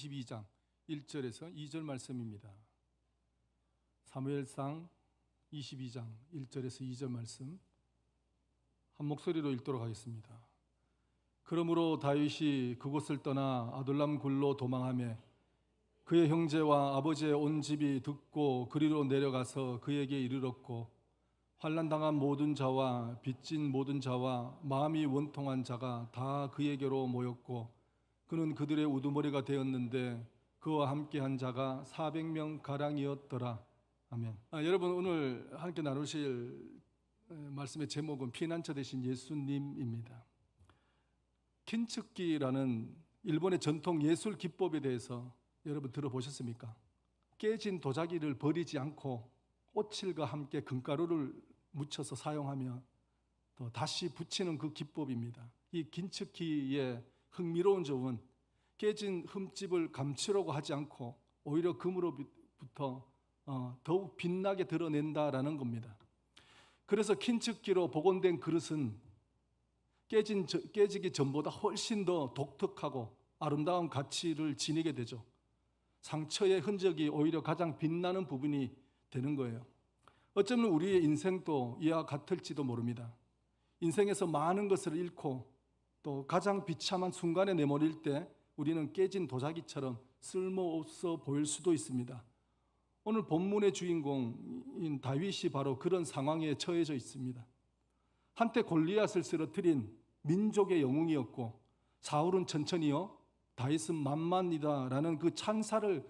22장 1절에서 2절 말씀입니다. 사무엘상 22장 1절에서 2절 말씀 한 목소리로 읽도록 하겠습니다. 그러므로 다윗이 그곳을 떠나 아둘람 굴로 도망하며 그의 형제와 아버지의 온 집이 듣고 그리로 내려가서 그에게 이르렀고, 환난당한 모든 자와 빚진 모든 자와 마음이 원통한 자가 다 그에게로 모였고, 그는 그들의 우두머리가 되었는데 그와 함께한 자가 400명 가량이었더라. 아멘. 여러분, 오늘 함께 나누실 말씀의 제목은 피난처 되신 예수님입니다. 킨츠키라는 일본의 전통 예술 기법에 대해서 여러분 들어보셨습니까? 깨진 도자기를 버리지 않고 오칠과 함께 금가루를 묻혀서 사용하며 또 다시 붙이는 그 기법입니다. 이 킨츠키의 흥미로운 점은 깨진 흠집을 감추려고 하지 않고 오히려 금으로부터 더욱 빛나게 드러낸다라는 겁니다. 그래서 킨츠키로 복원된 그릇은 깨지기 전보다 훨씬 더 독특하고 아름다운 가치를 지니게 되죠. 상처의 흔적이 오히려 가장 빛나는 부분이 되는 거예요. 어쩌면 우리의 인생도 이와 같을지도 모릅니다. 인생에서 많은 것을 잃고 또 가장 비참한 순간에 내몰릴 때 우리는 깨진 도자기처럼 쓸모없어 보일 수도 있습니다. 오늘 본문의 주인공인 다윗이 바로 그런 상황에 처해져 있습니다. 한때 골리앗을 쓰러뜨린 민족의 영웅이었고, 사울은 천천히요, 다윗은 만만이다라는 그 찬사를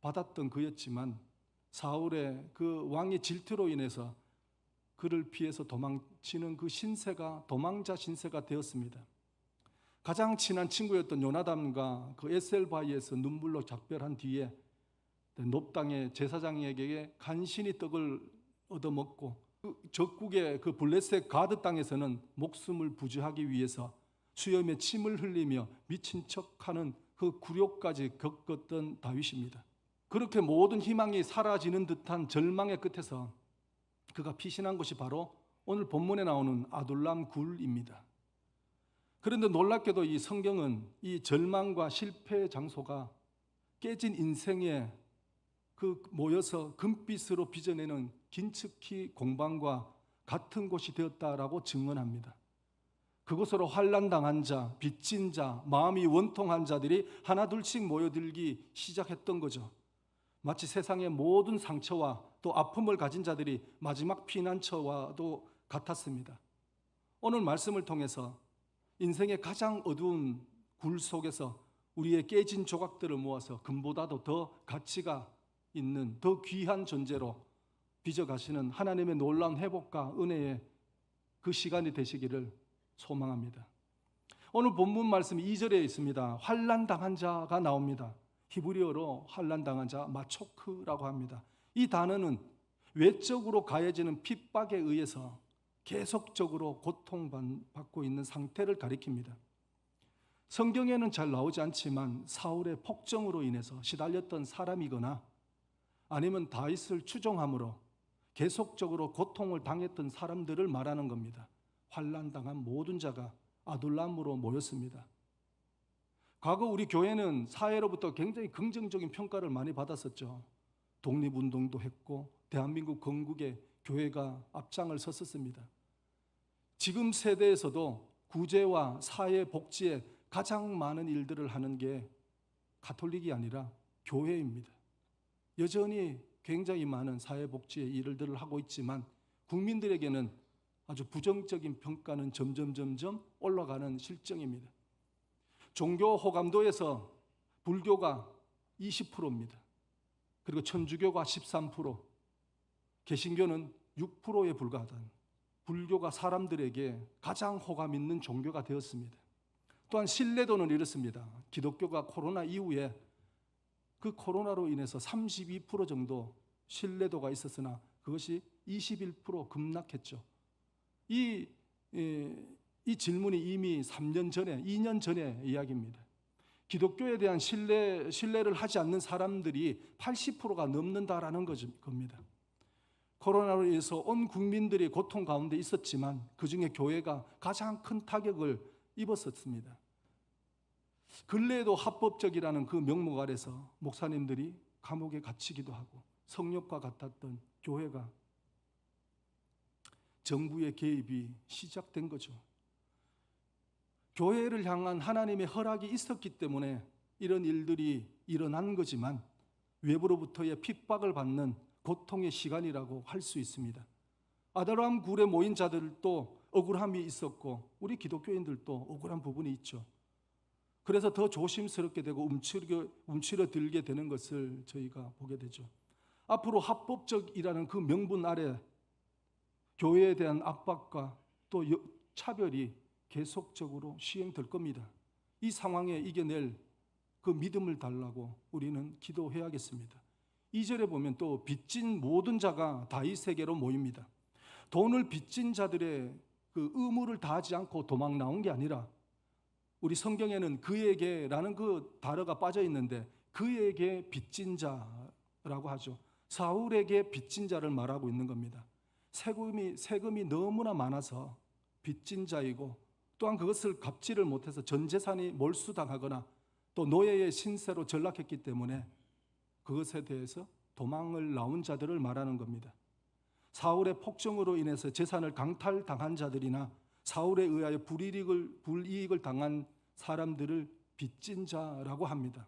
받았던 그였지만, 사울의 그 왕의 질투로 인해서 그를 피해서 도망치는 그 신세가 도망자 신세가 되었습니다. 가장 친한 친구였던 요나단과 그 에셀바이에서 눈물로 작별한 뒤에 놉 땅의 제사장에게 간신히 떡을 얻어먹고, 적국의 그 블레셋 가드 땅에서는 목숨을 부지하기 위해서 수염에 침을 흘리며 미친 척하는 그 굴욕까지 겪었던 다윗입니다. 그렇게 모든 희망이 사라지는 듯한 절망의 끝에서 그가 피신한 곳이 바로 오늘 본문에 나오는 아둘람 굴입니다. 그런데 놀랍게도 이 성경은 이 절망과 실패의 장소가 깨진 인생에 그 모여서 금빛으로 빚어내는 킨츠키 공방과 같은 곳이 되었다라고 증언합니다. 그곳으로 환난당한 자, 빚진 자, 마음이 원통한 자들이 하나둘씩 모여들기 시작했던 거죠. 마치 세상의 모든 상처와 또 아픔을 가진 자들이 마지막 피난처와도 같았습니다. 오늘 말씀을 통해서 인생의 가장 어두운 굴 속에서 우리의 깨진 조각들을 모아서 금보다도 더 가치가 있는 더 귀한 존재로 빚어가시는 하나님의 놀라운 회복과 은혜의 그 시간이 되시기를 소망합니다. 오늘 본문 말씀 2절에 있습니다. 환난당한 자가 나옵니다. 히브리어로 환난당한 자, 마초크라고 합니다. 이 단어는 외적으로 가해지는 핍박에 의해서 계속적으로 고통받고 있는 상태를 가리킵니다. 성경에는 잘 나오지 않지만 사울의 폭정으로 인해서 시달렸던 사람이거나 아니면 다윗을 추종함으로 계속적으로 고통을 당했던 사람들을 말하는 겁니다. 환난당한 모든 자가 아둘람으로 모였습니다. 과거 우리 교회는 사회로부터 굉장히 긍정적인 평가를 많이 받았었죠. 독립운동도 했고 대한민국 건국에 교회가 앞장을 섰었습니다. 지금 세대에서도 구제와 사회 복지에 가장 많은 일들을 하는 게 가톨릭이 아니라 교회입니다. 여전히 굉장히 많은 사회 복지의 일들을 하고 있지만 국민들에게는 아주 부정적인 평가는 점점 올라가는 실정입니다. 종교 호감도에서 불교가 20%입니다. 그리고 천주교가 13%, 개신교는 6%에 불과하다는, 불교가 사람들에게 가장 호감 있는 종교가 되었습니다. 또한 신뢰도는 이렇습니다. 기독교가 코로나 이후에 그 코로나로 인해서 32% 정도 신뢰도가 있었으나 그것이 21% 급락했죠. 이 질문이 이미 3년 전에, 2년 전의 이야기입니다. 기독교에 대한 신뢰를 하지 않는 사람들이 80%가 넘는다라는 겁니다. 코로나로 인해서 온 국민들이 고통 가운데 있었지만 그 중에 교회가 가장 큰 타격을 입었었습니다. 근래에도 합법적이라는 그 명목 아래서 목사님들이 감옥에 갇히기도 하고 성역과 같았던 교회가 정부의 개입이 시작된 거죠. 교회를 향한 하나님의 허락이 있었기 때문에 이런 일들이 일어난 거지만 외부로부터의 핍박을 받는 고통의 시간이라고 할 수 있습니다. 아담 굴에 모인 자들도 억울함이 있었고 우리 기독교인들도 억울한 부분이 있죠. 그래서 더 조심스럽게 되고 움츠러들게 되는 것을 저희가 보게 되죠. 앞으로 합법적이라는 그 명분 아래 교회에 대한 압박과 또 차별이 계속적으로 시행될 겁니다. 이 상황에 이겨낼 그 믿음을 달라고 우리는 기도해야겠습니다. 2절에 보면 또 빚진 모든 자가 다윗에게로 모입니다. 돈을 빚진 자들의 그 의무를 다하지 않고 도망 나온 게 아니라 우리 성경에는 그에게라는 그 단어가 빠져 있는데 그에게 빚진 자라고 하죠. 사울에게 빚진 자를 말하고 있는 겁니다. 세금이 너무나 많아서 빚진 자이고 또한 그것을 갚지를 못해서 전 재산이 몰수당하거나 또 노예의 신세로 전락했기 때문에 그것에 대해서 도망을 나온 자들을 말하는 겁니다. 사울의 폭정으로 인해서 재산을 강탈당한 자들이나 사울에 의하여 불이익을 당한 사람들을 빚진 자라고 합니다.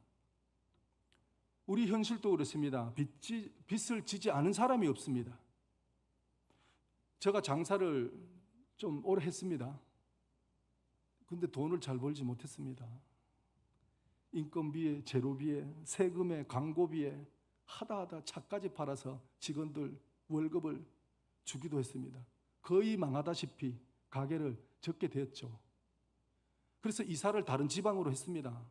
우리 현실도 그렇습니다. 빚을 지지 않은 사람이 없습니다. 제가 장사를 좀 오래 했습니다. 근데 돈을 잘 벌지 못했습니다. 인건비에, 재료비에, 세금에, 광고비에 하다 차까지 팔아서 직원들 월급을 주기도 했습니다. 거의 망하다시피 가게를 접게 되었죠. 그래서 이사를 다른 지방으로 했습니다.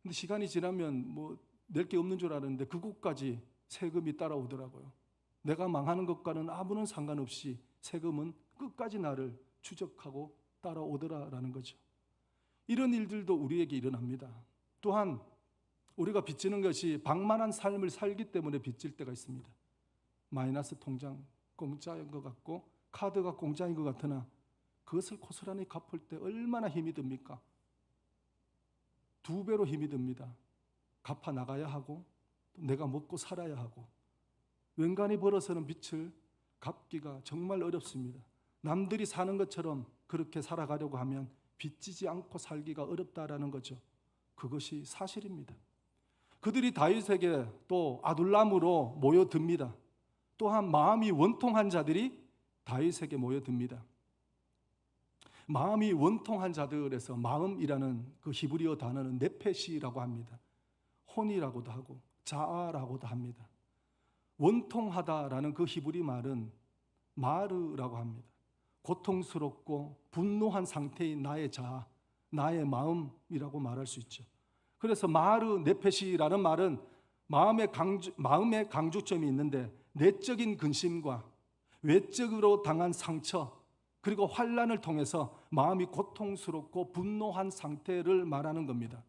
근데 시간이 지나면 뭐 낼 게 없는 줄 알았는데 그곳까지 세금이 따라오더라고요. 내가 망하는 것과는 아무런 상관없이 세금은 끝까지 나를 추적하고 따라오더라라는 거죠. 이런 일들도 우리에게 일어납니다. 또한 우리가 빚지는 것이 방만한 삶을 살기 때문에 빚질 때가 있습니다. 마이너스 통장 공짜인 것 같고 카드가 공짜인 것 같으나 그것을 고스란히 갚을 때 얼마나 힘이 듭니까? 2배로 힘이 듭니다. 갚아 나가야 하고 또 내가 먹고 살아야 하고 웬간히 벌어서는 빚을 갚기가 정말 어렵습니다. 남들이 사는 것처럼 그렇게 살아가려고 하면 빚지지 않고 살기가 어렵다라는 거죠. 그것이 사실입니다. 그들이 다윗에게 또 아둘람으로 모여듭니다. 또한 마음이 원통한 자들이 다윗에게 모여듭니다. 마음이 원통한 자들에서 마음이라는 그 히브리어 단어는 네페시라고 합니다. 혼이라고도 하고 자아라고도 합니다. 원통하다라는 그 히브리 말은 마르라고 합니다. 고통스럽고 분노한 상태인 나의 자아, 나의 마음이라고 말할 수 있죠. 그래서 마르 네페시라는 말은 마음의 강조점이 있는데 내적인 근심과 외적으로 당한 상처 그리고 환난을 통해서 마음이 고통스럽고 분노한 상태를 말하는 겁니다.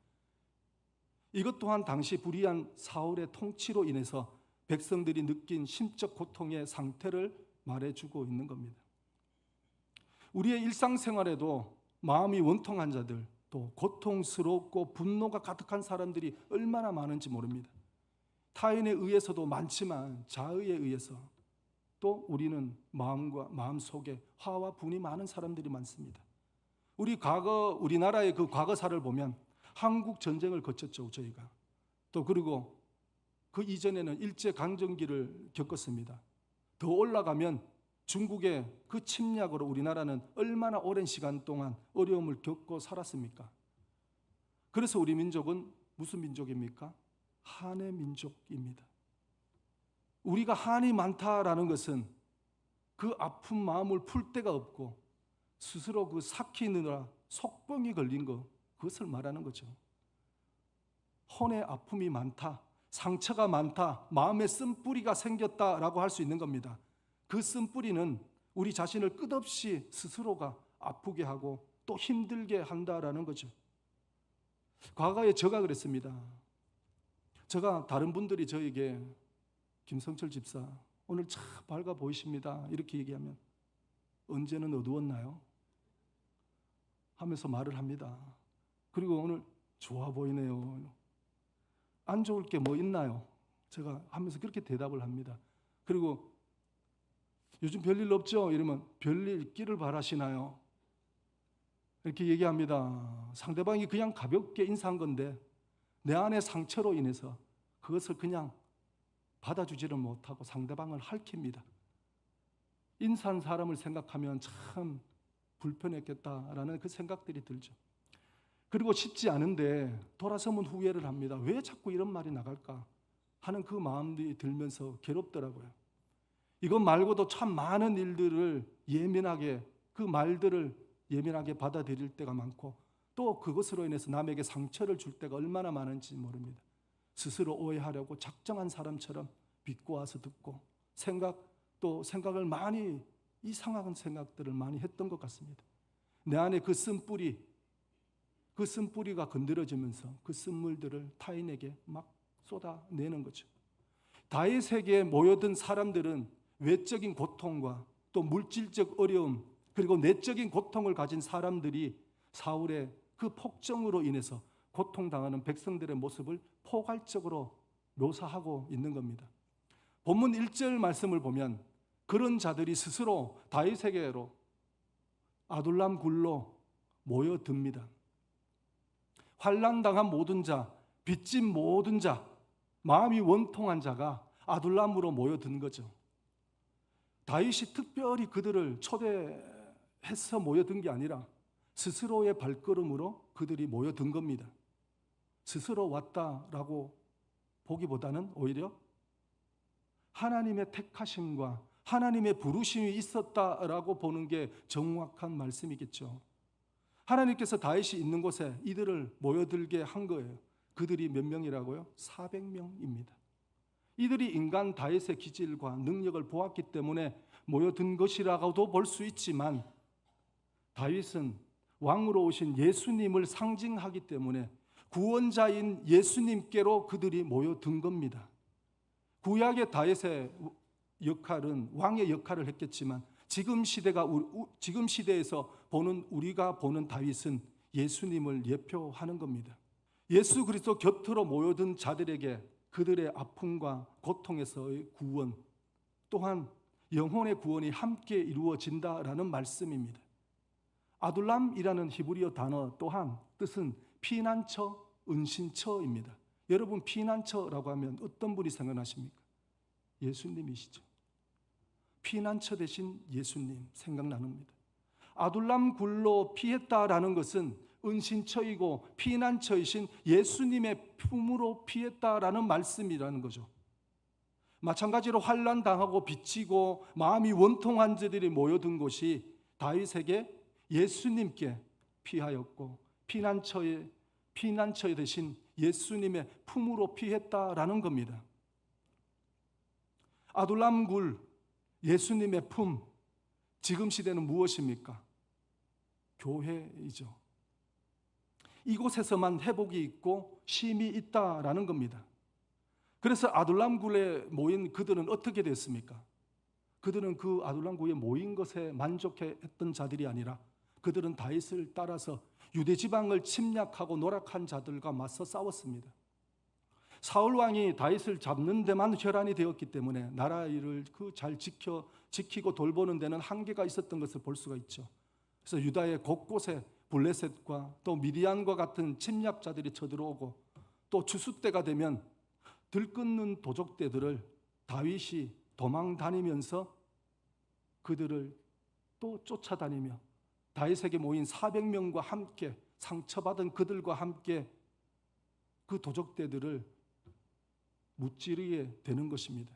이것 또한 당시 불의한 사울의 통치로 인해서 백성들이 느낀 심적 고통의 상태를 말해주고 있는 겁니다. 우리의 일상생활에도 마음이 원통한 자들, 또 고통스럽고 분노가 가득한 사람들이 얼마나 많은지 모릅니다. 타인에 의해서도 많지만 자의에 의해서 또 우리는 마음 속에 화와 분이 많은 사람들이 많습니다. 우리나라의 그 과거사를 보면 한국 전쟁을 거쳤죠, 저희가. 또 그리고 그 이전에는 일제 강점기를 겪었습니다. 더 올라가면 중국의 그 침략으로 우리나라는 얼마나 오랜 시간 동안 어려움을 겪고 살았습니까? 그래서 우리 민족은 무슨 민족입니까? 한의 민족입니다. 우리가 한이 많다라는 것은 그 아픈 마음을 풀 데가 없고 스스로 그 삭히느라 속병이 걸린 것, 그것을 말하는 거죠. 혼의 아픔이 많다, 상처가 많다, 마음에 쓴뿌리가 생겼다라고 할 수 있는 겁니다. 그 쓴뿌리는 우리 자신을 끝없이 스스로가 아프게 하고 또 힘들게 한다라는 거죠. 과거에 제가 그랬습니다. 제가 다른 분들이 저에게 김성철 집사 오늘 참 밝아 보이십니다 이렇게 얘기하면 언제는 어두웠나요? 하면서 말을 합니다. 그리고 오늘 좋아 보이네요. 안 좋을 게 뭐 있나요? 제가 하면서 그렇게 대답을 합니다. 그리고 요즘 별일 없죠? 이러면 별일 있기를 바라시나요? 이렇게 얘기합니다. 상대방이 그냥 가볍게 인사한 건데 내 안의 상처로 인해서 그것을 그냥 받아주지를 못하고 상대방을 핥힙니다. 인사한 사람을 생각하면 참 불편했겠다라는 그 생각들이 들죠. 그리고 쉽지 않은데 돌아서면 후회를 합니다. 왜 자꾸 이런 말이 나갈까 하는 그 마음이 들면서 괴롭더라고요. 이것 말고도 참 많은 일들을 예민하게, 그 말들을 예민하게 받아들일 때가 많고 또 그것으로 인해서 남에게 상처를 줄 때가 얼마나 많은지 모릅니다. 스스로 오해하려고 작정한 사람처럼 비꼬아서 듣고 생각을 많이, 이상한 생각들을 많이 했던 것 같습니다. 내 안에 그 쓴뿌리가 건드려지면서 그 쓴물들을 타인에게 막 쏟아내는 거죠. 다윗에게 모여든 사람들은 외적인 고통과 또 물질적 어려움 그리고 내적인 고통을 가진 사람들이 사울의 그 폭정으로 인해서 고통당하는 백성들의 모습을 포괄적으로 묘사하고 있는 겁니다. 본문 1절 말씀을 보면 그런 자들이 스스로 다윗에게로 아둘람 굴로 모여듭니다. 환난당한 모든 자, 빚진 모든 자, 마음이 원통한 자가 아둘람으로 모여든 거죠. 다윗이 특별히 그들을 초대해서 모여든 게 아니라 스스로의 발걸음으로 그들이 모여든 겁니다. 스스로 왔다라고 보기보다는 오히려 하나님의 택하심과 하나님의 부르심이 있었다라고 보는 게 정확한 말씀이겠죠. 하나님께서 다윗이 있는 곳에 이들을 모여들게 한 거예요. 그들이 몇 명이라고요? 400명입니다. 이들이 인간 다윗의 기질과 능력을 보았기 때문에 모여든 것이라고도 볼 수 있지만 다윗은 왕으로 오신 예수님을 상징하기 때문에 구원자인 예수님께로 그들이 모여든 겁니다. 구약의 다윗의 역할은 왕의 역할을 했겠지만 지금 시대에서 보는 우리가 보는 다윗은 예수님을 예표하는 겁니다. 예수 그리스도 곁으로 모여든 자들에게 그들의 아픔과 고통에서의 구원 또한 영혼의 구원이 함께 이루어진다라는 말씀입니다. 아둘람이라는 히브리어 단어 또한 뜻은 피난처, 은신처입니다. 여러분 피난처라고 하면 어떤 분이 생각나십니까? 예수님이시죠. 피난처 대신 예수님 생각납니다. 아둘람 굴로 피했다라는 것은 은신처이고 피난처이신 예수님의 품으로 피했다라는 말씀이라는 거죠. 마찬가지로 환난 당하고 비치고 마음이 원통한 자들이 모여든 곳이 다윗에게 예수님께 피하였고 피난처 대신 예수님의 품으로 피했다라는 겁니다. 아둘람 굴, 예수님의 품, 지금 시대는 무엇입니까? 교회이죠. 이곳에서만 회복이 있고 쉼이 있다라는 겁니다. 그래서 아둘람 굴에 모인 그들은 어떻게 됐습니까? 그들은 그 아둘람 굴에 모인 것에 만족했던 자들이 아니라 그들은 다윗을 따라서 유대 지방을 침략하고 노략한 자들과 맞서 싸웠습니다. 사울 왕이 다윗을 잡는 데만 혈안이 되었기 때문에 나라 일을 잘 지키고 돌보는 데는 한계가 있었던 것을 볼 수가 있죠. 그래서 유다의 곳곳에 블레셋과 또 미디안과 같은 침략자들이 쳐들어오고 또 추수 때가 되면 들끓는 도적대들을 다윗이 도망 다니면서 그들을 또 쫓아다니며 다윗에게 모인 400명과 함께 상처받은 그들과 함께 그 도적대들을 무찌르게 되는 것입니다.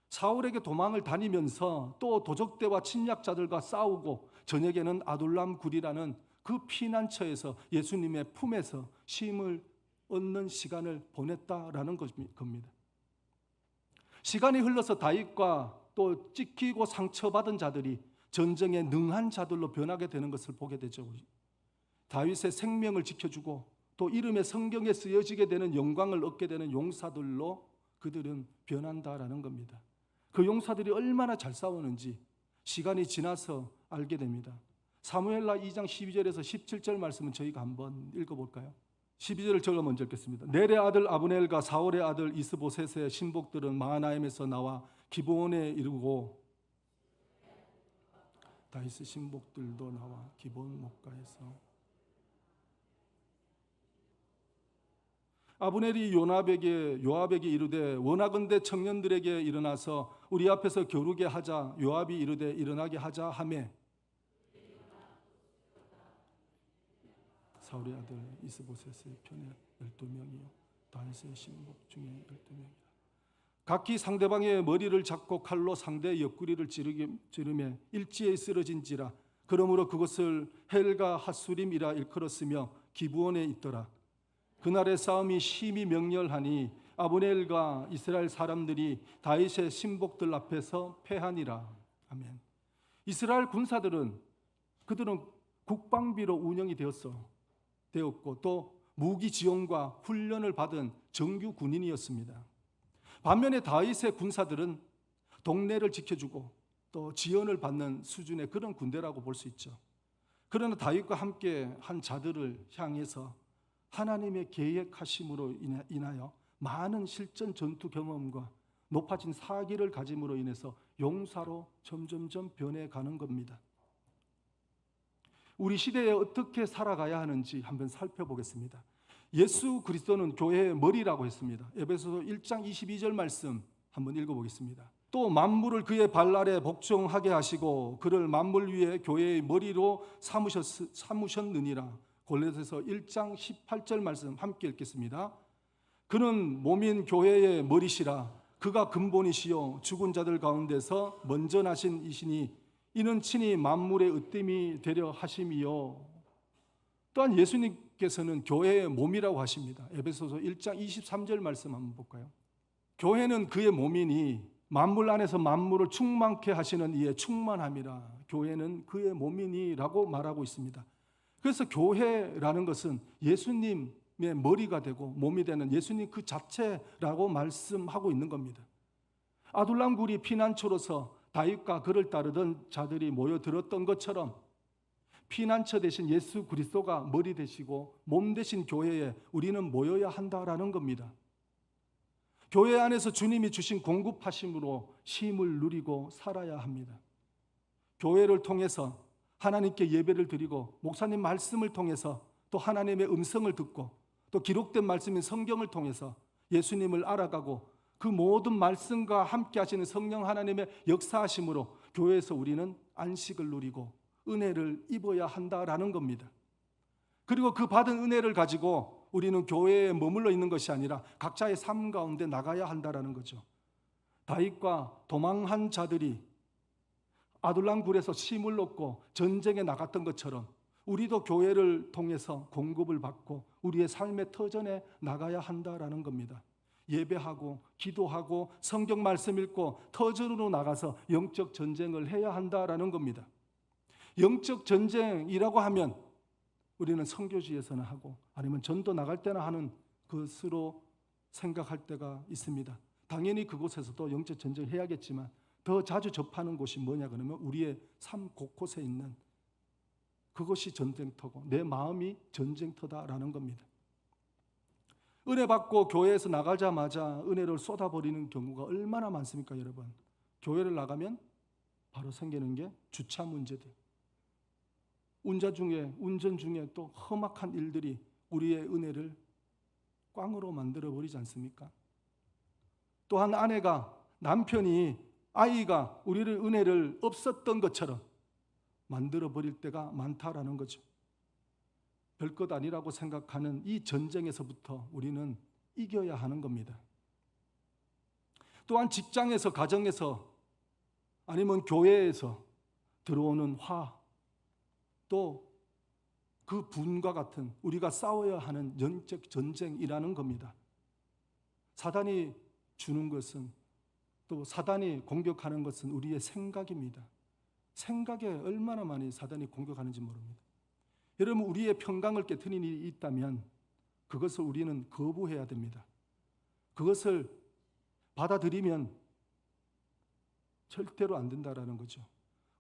사울에게 도망을 다니면서 또 도적대와 침략자들과 싸우고 저녁에는 아둘람 굴이라는 그 피난처에서 예수님의 품에서 쉼을 얻는 시간을 보냈다라는 겁니다. 시간이 흘러서 다윗과 또 찢기고 상처받은 자들이 전쟁에 능한 자들로 변하게 되는 것을 보게 되죠. 다윗의 생명을 지켜주고 또 이름의 성경에 쓰여지게 되는 영광을 얻게 되는 용사들로 그들은 변한다라는 겁니다. 그 용사들이 얼마나 잘 싸우는지 시간이 지나서 알게 됩니다. 사무엘하 2장 12절에서 17절 말씀은 저희가 한번 읽어볼까요? 12절을 제가 먼저 읽겠습니다. 넬의 아들 아브넬과 사울의 아들 이스보셋의 신복들은 마하나임에서 나와 기브온에 이르고, 다윗의 신복들도 나와 기브온 목가에서, 아브넬이 요압에게 이르되 원하건대 청년들에게 일어나서 우리 앞에서 겨루게 하자. 요압이 이르되 일어나게 하자 하매 사울의 아들 이스보셋의 편에 12명이요 다윗의 신복 중에 12명이라. 각기 상대방의 머리를 잡고 칼로 상대의 옆구리를 찌르며 일지에 쓰러진지라. 그러므로 그것을 헬가 핫수림이라 일컬었으며 기브온에 있더라. 그날의 싸움이 심히 명렬하니 아브넬과 이스라엘 사람들이 다윗의 신복들 앞에서 패하니라. 아멘. 이스라엘 군사들은 그들은 국방비로 운영이 되었고 또 무기 지원과 훈련을 받은 정규 군인이었습니다. 반면에 다윗의 군사들은 동네를 지켜주고 또 지원을 받는 수준의 그런 군대라고 볼 수 있죠. 그러나 다윗과 함께 한 자들을 향해서 하나님의 계획하심으로 인하여 많은 실전 전투 경험과 높아진 사기를 가짐으로 인해서 용사로 점점점 변해가는 겁니다. 우리 시대에 어떻게 살아가야 하는지 한번 살펴보겠습니다. 예수 그리스도는 교회의 머리라고 했습니다. 에베소서 1장 22절 말씀 한번 읽어보겠습니다. 또 만물을 그의 발 아래 복종하게 하시고 그를 만물 위에 교회의 머리로 삼으셨느니라. 골로새서 1장 18절 말씀 함께 읽겠습니다. 그는 몸인 교회의 머리시라. 그가 근본이시요 죽은 자들 가운데서 먼저 나신 이시니 이는 친히 만물의 으뜸이 되려 하심이요. 또한 예수님께서는 교회의 몸이라고 하십니다. 에베소서 1장 23절 말씀 한번 볼까요? 교회는 그의 몸이니 만물 안에서 만물을 충만케 하시는 이의 충만함이라. 교회는 그의 몸이니라고 말하고 있습니다. 그래서 교회라는 것은 예수님의 머리가 되고 몸이 되는 예수님 그 자체라고 말씀하고 있는 겁니다. 아둘람 굴이 피난처로서 다윗과 그를 따르던 자들이 모여들었던 것처럼 피난처 대신 예수 그리스도가 머리 되시고 몸 대신 교회에 우리는 모여야 한다라는 겁니다. 교회 안에서 주님이 주신 공급하심으로 쉼을 누리고 살아야 합니다. 교회를 통해서 하나님께 예배를 드리고 목사님 말씀을 통해서 또 하나님의 음성을 듣고 또 기록된 말씀인 성경을 통해서 예수님을 알아가고 그 모든 말씀과 함께 하시는 성령 하나님의 역사하심으로 교회에서 우리는 안식을 누리고 은혜를 입어야 한다라는 겁니다. 그리고 그 받은 은혜를 가지고 우리는 교회에 머물러 있는 것이 아니라 각자의 삶 가운데 나가야 한다라는 거죠. 다윗과 도망한 자들이 아둘람 굴에서 쉼을 얻고 전쟁에 나갔던 것처럼 우리도 교회를 통해서 공급을 받고 우리의 삶의 터전에 나가야 한다라는 겁니다. 예배하고 기도하고 성경 말씀 읽고 터전으로 나가서 영적 전쟁을 해야 한다라는 겁니다. 영적 전쟁이라고 하면 우리는 선교지에서나 하고 아니면 전도 나갈 때나 하는 것으로 생각할 때가 있습니다. 당연히 그곳에서도 영적 전쟁을 해야겠지만 더 자주 접하는 곳이 뭐냐 그러면 우리의 삶 곳곳에 있는 그것이 전쟁터고 내 마음이 전쟁터다라는 겁니다. 은혜 받고 교회에서 나가자마자 은혜를 쏟아버리는 경우가 얼마나 많습니까 여러분? 교회를 나가면 바로 생기는 게 주차 문제들, 운전 중에 또 험악한 일들이 우리의 은혜를 꽝으로 만들어버리지 않습니까? 또한 아내가, 남편이, 아이가 우리를 은혜를 없었던 것처럼 만들어버릴 때가 많다라는 거죠. 별것 아니라고 생각하는 이 전쟁에서부터 우리는 이겨야 하는 겁니다. 또한 직장에서, 가정에서 아니면 교회에서 들어오는 화, 또 그 분과 같은 우리가 싸워야 하는 영적 전쟁이라는 겁니다. 사단이 주는 것은 또 사단이 공격하는 것은 우리의 생각입니다. 생각에 얼마나 많이 사단이 공격하는지 모릅니다. 여러분 우리의 평강을 깨트리는 일이 있다면 그것을 우리는 거부해야 됩니다. 그것을 받아들이면 절대로 안 된다라는 거죠.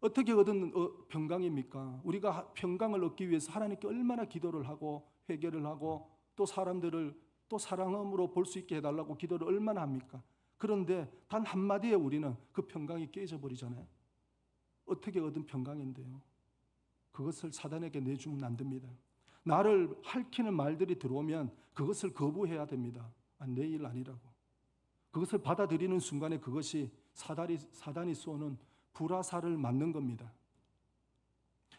어떻게 얻은 평강입니까? 우리가 평강을 얻기 위해서 하나님께 얼마나 기도를 하고 회개를 하고 또 사람들을 또 사랑함으로 볼 수 있게 해달라고 기도를 얼마나 합니까? 그런데 단 한마디에 우리는 그 평강이 깨져버리잖아요. 어떻게 얻은 평강인데요? 그것을 사단에게 내주면 안 됩니다. 나를 핥히는 말들이 들어오면 그것을 거부해야 됩니다. 내 일 아니라고. 그것을 받아들이는 순간에 그것이 사단이 쏘는 불화살을 맞는 겁니다.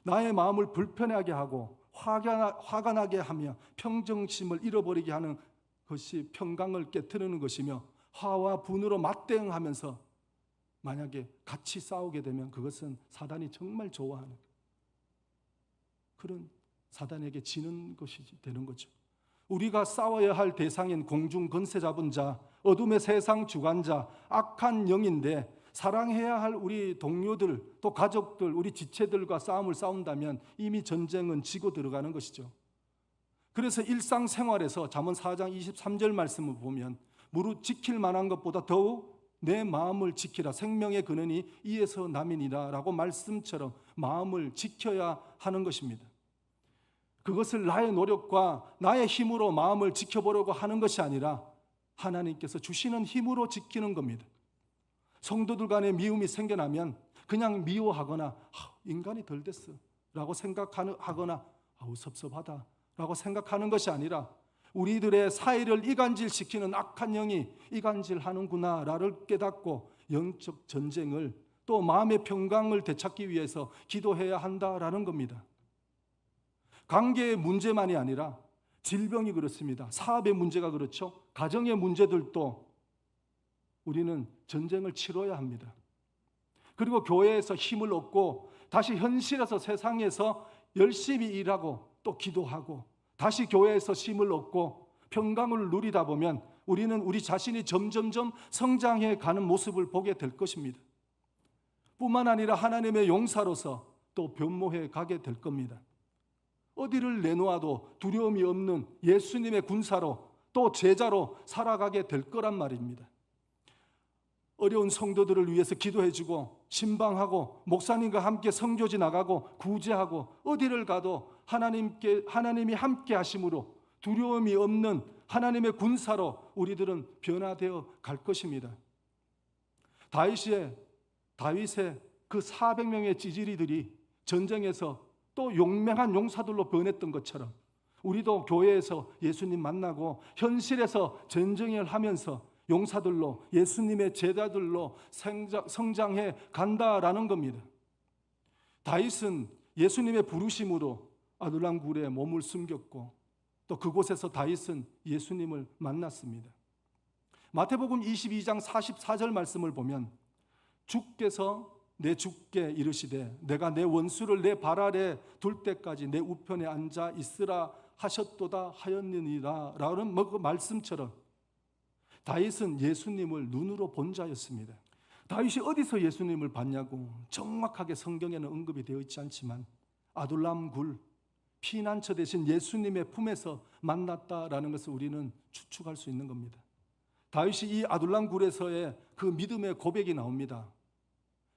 나의 마음을 불편하게 하고 화가 나게 하며 평정심을 잃어버리게 하는 것이 평강을 깨트리는 것이며, 화와 분으로 맞대응하면서 만약에 같이 싸우게 되면 그것은 사단이 정말 좋아하는 그런 사단에게 지는 것이 되는 거죠. 우리가 싸워야 할 대상인 공중 권세 잡은 자, 어둠의 세상 주관자, 악한 영인데 사랑해야 할 우리 동료들, 또 가족들, 우리 지체들과 싸움을 싸운다면 이미 전쟁은 지고 들어가는 것이죠. 그래서 일상생활에서 잠언 4장 23절 말씀을 보면 무릇 지킬 만한 것보다 더욱 내 마음을 지키라, 생명의 근원이 이에서 남이니라 라고 말씀처럼 마음을 지켜야 하는 것입니다. 그것을 나의 노력과 나의 힘으로 마음을 지켜보려고 하는 것이 아니라 하나님께서 주시는 힘으로 지키는 겁니다. 성도들 간에 미움이 생겨나면 그냥 미워하거나 인간이 덜 됐어 라고 생각하거나 섭섭하다 라고 생각하는 것이 아니라 우리들의 사이를 이간질시키는 악한 영이 이간질하는구나 라를 깨닫고 영적 전쟁을, 또 마음의 평강을 되찾기 위해서 기도해야 한다라는 겁니다. 관계의 문제만이 아니라 질병이 그렇습니다. 사업의 문제가 그렇죠. 가정의 문제들도 우리는 전쟁을 치러야 합니다. 그리고 교회에서 힘을 얻고 다시 현실에서 세상에서 열심히 일하고 또 기도하고 다시 교회에서 힘을 얻고 평강을 누리다 보면 우리는 우리 자신이 점점점 성장해 가는 모습을 보게 될 것입니다. 뿐만 아니라 하나님의 용사로서 또 변모해 가게 될 겁니다. 어디를 내놓아도 두려움이 없는 예수님의 군사로 또 제자로 살아가게 될 거란 말입니다. 어려운 성도들을 위해서 기도해주고 신방하고 목사님과 함께 선교지 나가고 구제하고 어디를 가도 하나님이 함께 하심으로 두려움이 없는 하나님의 군사로 우리들은 변화되어 갈 것입니다. 다윗의 그 400명의 찌질이들이 전쟁에서 또 용맹한 용사들로 변했던 것처럼 우리도 교회에서 예수님 만나고 현실에서 전쟁을 하면서 용사들로 예수님의 제자들로 성장해 간다라는 겁니다. 다윗은 예수님의 부르심으로 아둘람 굴에 몸을 숨겼고 또 그곳에서 다윗은 예수님을 만났습니다. 마태복음 22장 44절 말씀을 보면 주께서 내 주께 이르시되 내가 내 원수를 내 발 아래 둘 때까지 내 우편에 앉아 있으라 하셨도다 하였느니라 라는 그 말씀처럼 다윗은 예수님을 눈으로 본 자였습니다. 다윗이 어디서 예수님을 봤냐고 정확하게 성경에는 언급이 되어 있지 않지만 아둘람 굴, 피난처 대신 예수님의 품에서 만났다라는 것을 우리는 추측할 수 있는 겁니다. 다윗이 이 아둘람 굴에서의 그 믿음의 고백이 나옵니다.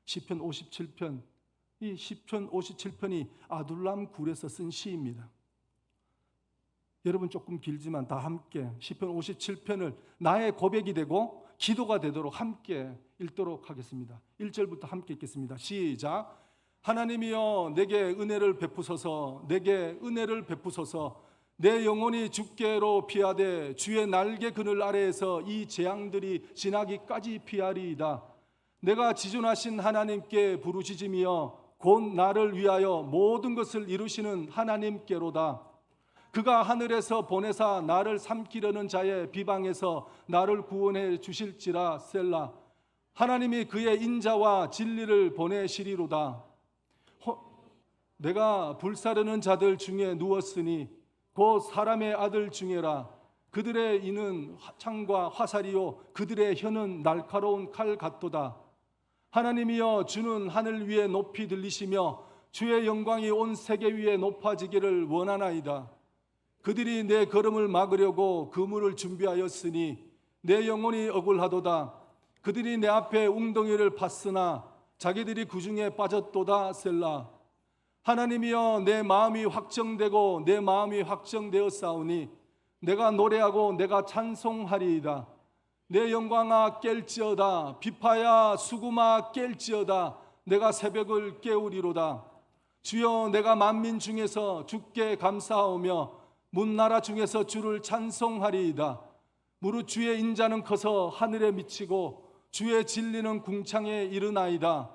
시편 57편, 이 시편 57편이 아둘람 굴에서 쓴 시입니다. 여러분 조금 길지만 다 함께 시편 57편을 나의 고백이 되고 기도가 되도록 함께 읽도록 하겠습니다. 1절부터 함께 읽겠습니다. 시작. 하나님이여 내게 은혜를 베푸소서, 내게 은혜를 베푸소서. 내 영혼이 주께로 피하되 주의 날개 그늘 아래에서 이 재앙들이 지나기까지 피하리이다. 내가 지존하신 하나님께 부르짖으며 곧 나를 위하여 모든 것을 이루시는 하나님께로다. 그가 하늘에서 보내사 나를 삼키려는 자의 비방에서 나를 구원해 주실지라. 셀라. 하나님이 그의 인자와 진리를 보내시리로다. 내가 불사르는 자들 중에 누웠으니 곧 사람의 아들 중에라. 그들의 이는 창과 화살이요 그들의 혀는 날카로운 칼 같도다. 하나님이여 주는 하늘 위에 높이 들리시며 주의 영광이 온 세계 위에 높아지기를 원하나이다. 그들이 내 걸음을 막으려고 그물을 준비하였으니 내 영혼이 억울하도다. 그들이 내 앞에 웅덩이를 팠으나 자기들이 그 중에 빠졌도다. 셀라. 하나님이여 내 마음이 확정되고 내 마음이 확정되었사오니 내가 노래하고 내가 찬송하리이다. 내 영광아 깰지어다. 비파야 수구마 깰지어다. 내가 새벽을 깨우리로다. 주여, 내가 만민 중에서 주께 감사하오며 문나라 중에서 주를 찬송하리이다. 무릇 주의 인자는 커서 하늘에 미치고 주의 진리는 궁창에 이르나이다.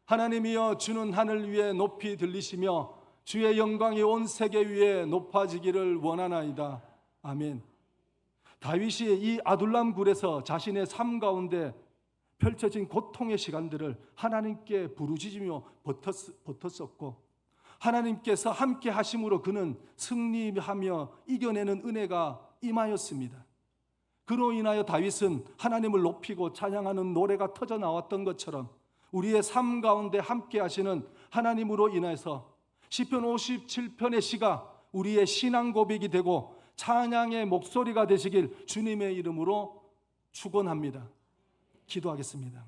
하나님이여, 주는 하늘 위에 높이 들리시며 주의 영광이 온 세계 위에 높아지기를 원하나이다. 아멘. 다윗이 이 아둘람 굴에서 자신의 삶 가운데 펼쳐진 고통의 시간들을 하나님께 부르짖으며 버텼었고, 하나님께서 함께 하심으로 그는 승리하며 이겨내는 은혜가 임하였습니다. 그로 인하여 다윗은 하나님을 높이고 찬양하는 노래가 터져 나왔던 것처럼 우리의 삶 가운데 함께 하시는 하나님으로 인해서 시편 57편의 시가 우리의 신앙 고백이 되고 찬양의 목소리가 되시길 주님의 이름으로 축원합니다. 기도하겠습니다.